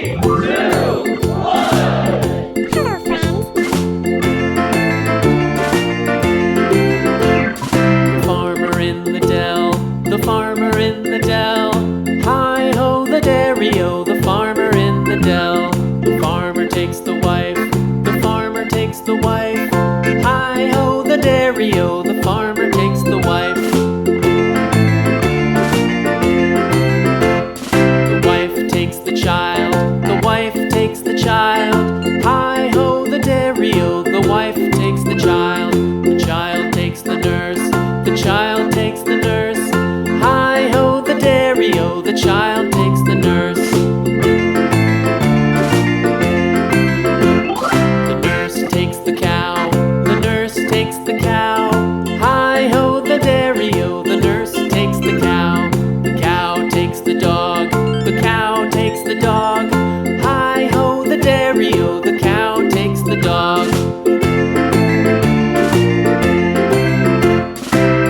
The farmer in the dell. Hi-ho, the dairy-o, the farmer in the dell. The farmer takes the wife, the farmer takes the wife. Hi-ho, the dairy-o, the farmer takes the wife. The wife takes the child, the wife takes the child. Hi-ho, the dairy-o, the wife takes the child. The child takes the nurse, the child takes the nurse. Hi-ho, the dairy-o, the child takes the nurse. The nurse takes the cow, the nurse takes the cow. Hi-ho, the dairy-o, the nurse takes the cow. The cow takes the dog, the cow takes the dog. Hi-ho, the dairy-o, the cow takes the dog.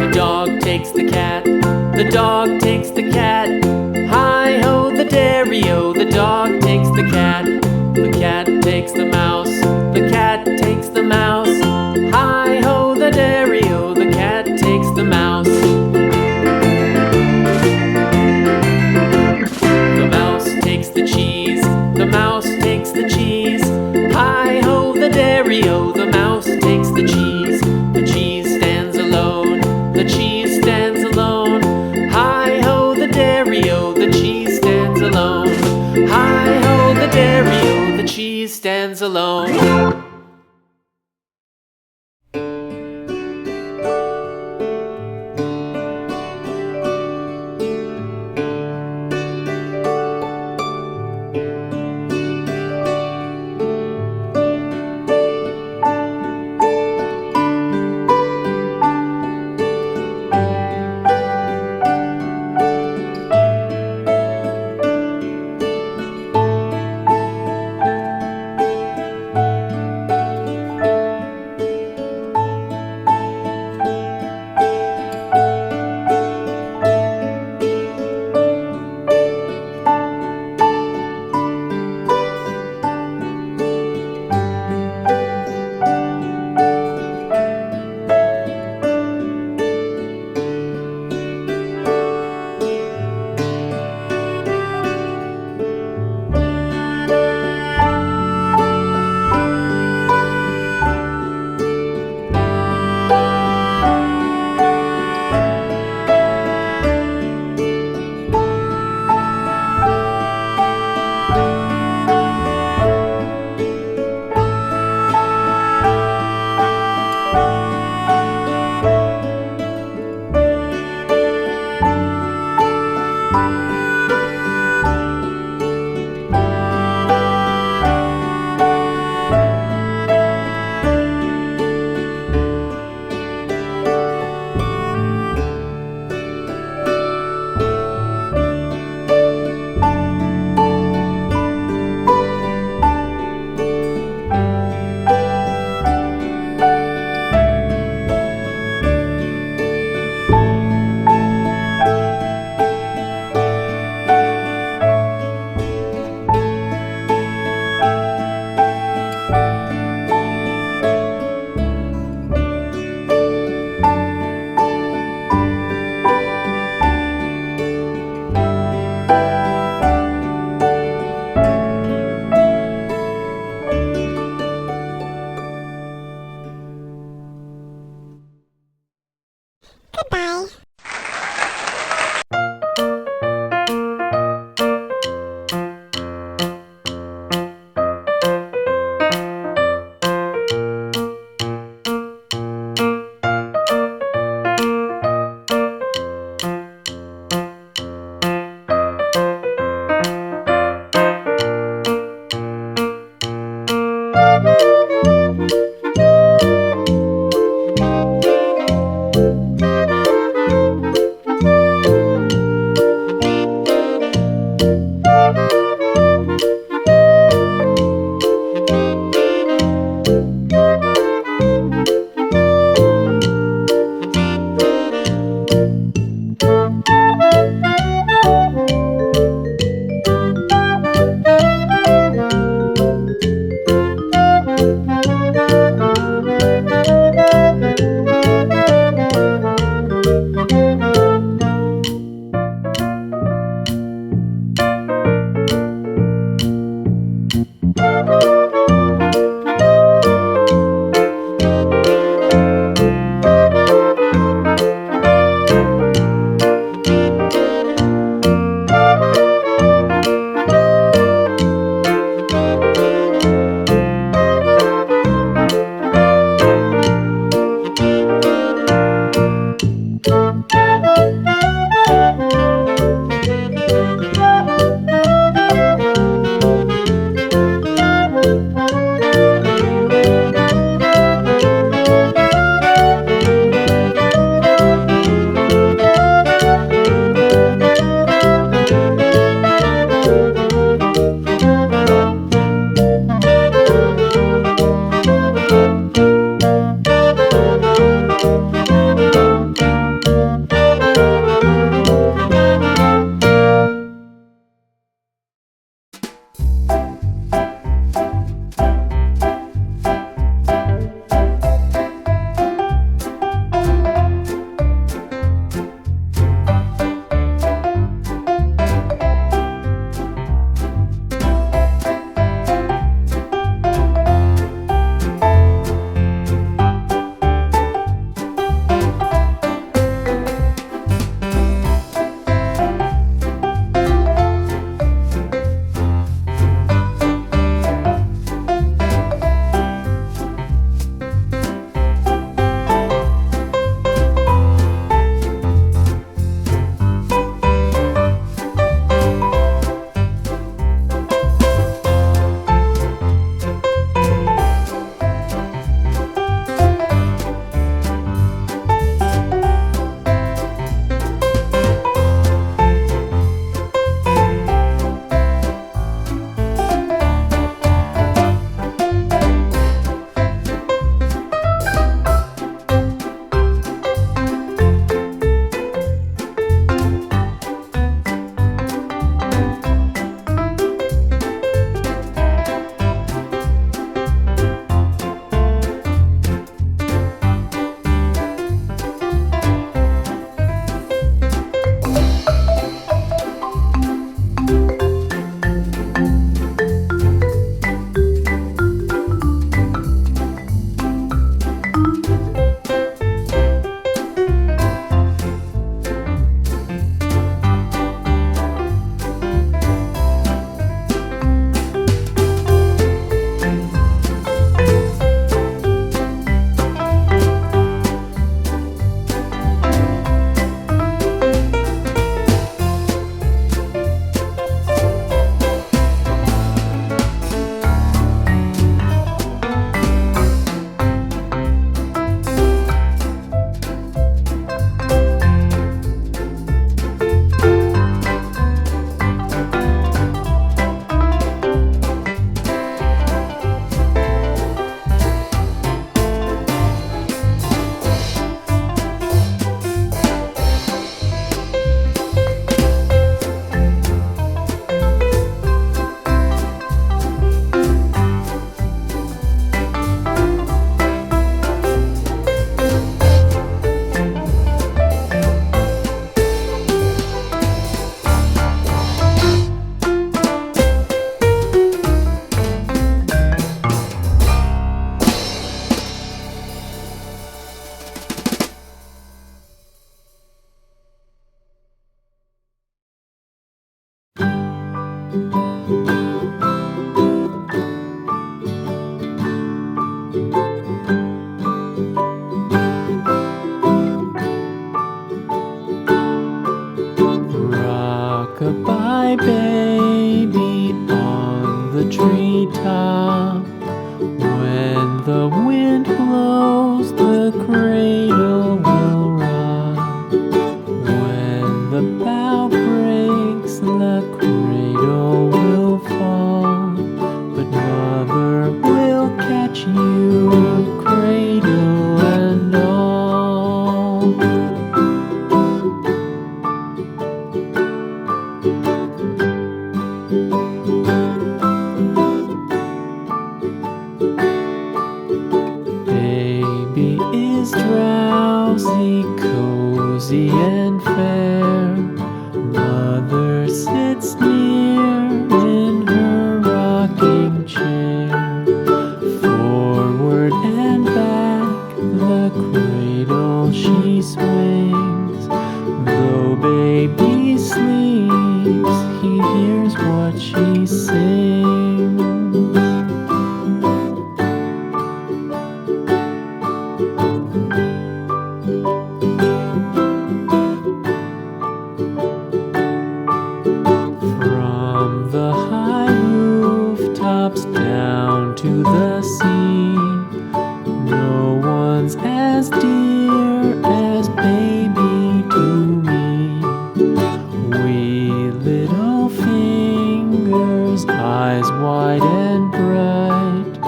The dog takes the cat, the dog takes the cat. Hi-ho, the dairy-o, the dog takes the cat. The cat takes the mouse, the cat takes the mouse. Hi-ho, the dairy-o, the cat takes the mouse. The mouse takes the cheese, the mouse takes the cheese. Hi-ho, the dairy-o, the mouse takes the cheese. The cheese stands alone, the cheese stands alone. Hi-ho, the dairy-o, the cheese stands alone. Hi-ho, the dairy-o, the cheese stands alone. top. When the wind blows, the cradle will rock. When the bough breaks, the cradle will fall. But Mother will catch you, cradle and all. Baby is drowsy, cozy and fair. Mother sits near in her rocking chair. Forward and back, the cradle she swings. Though baby sleeps, he hears what she sings. From the high rooftops down to the sea, no one's as dear as baby to me. Wee little fingers, eyes wide and bright,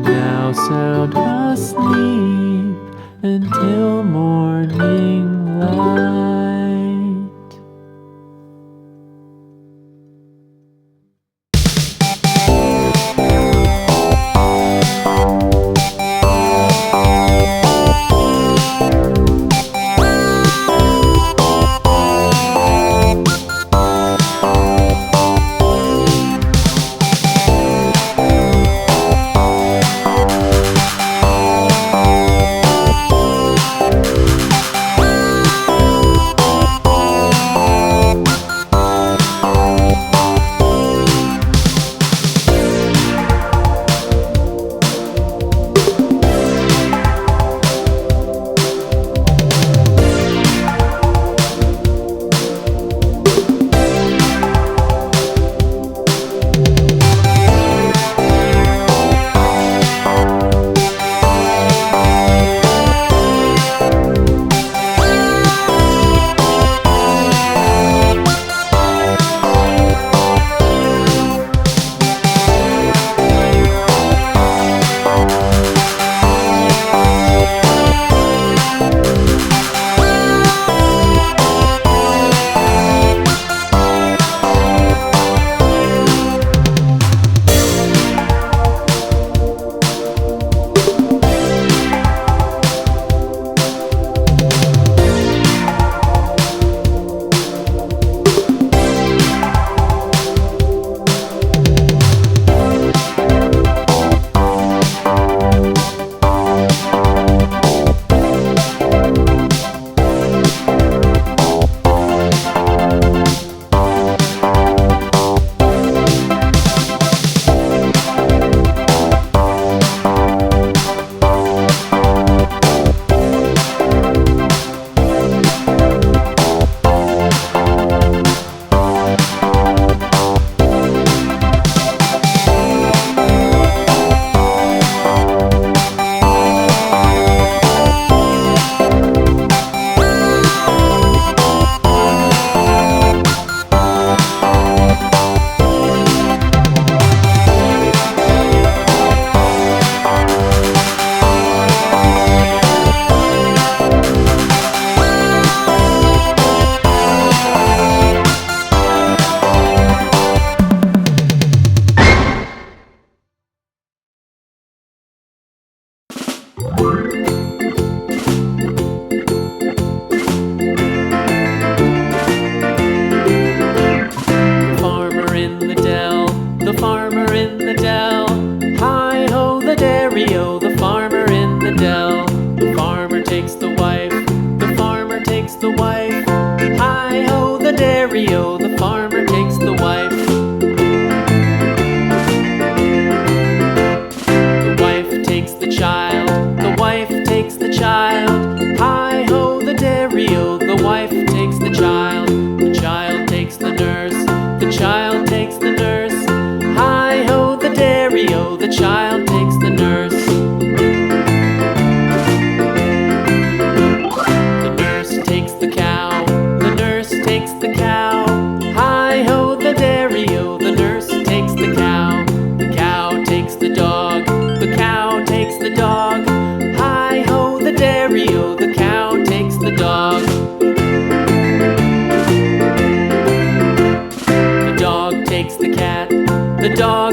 now sound asleep until morning light.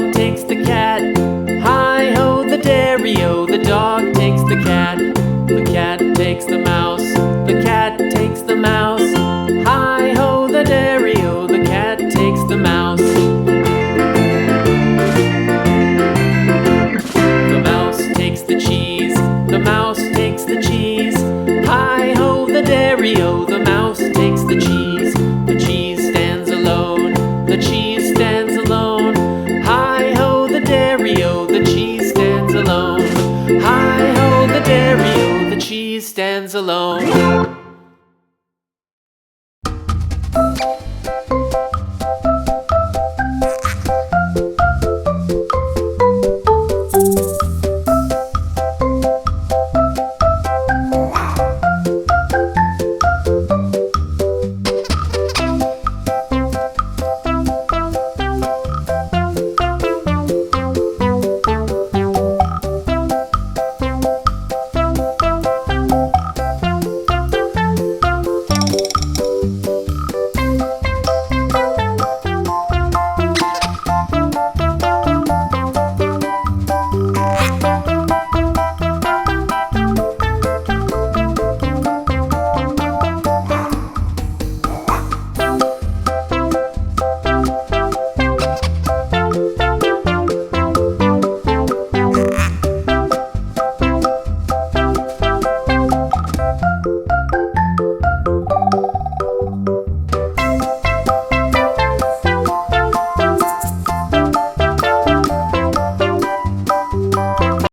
dog takes the cat. Hi-ho the dairy-o, the dog takes the cat. The cat takes the mouse.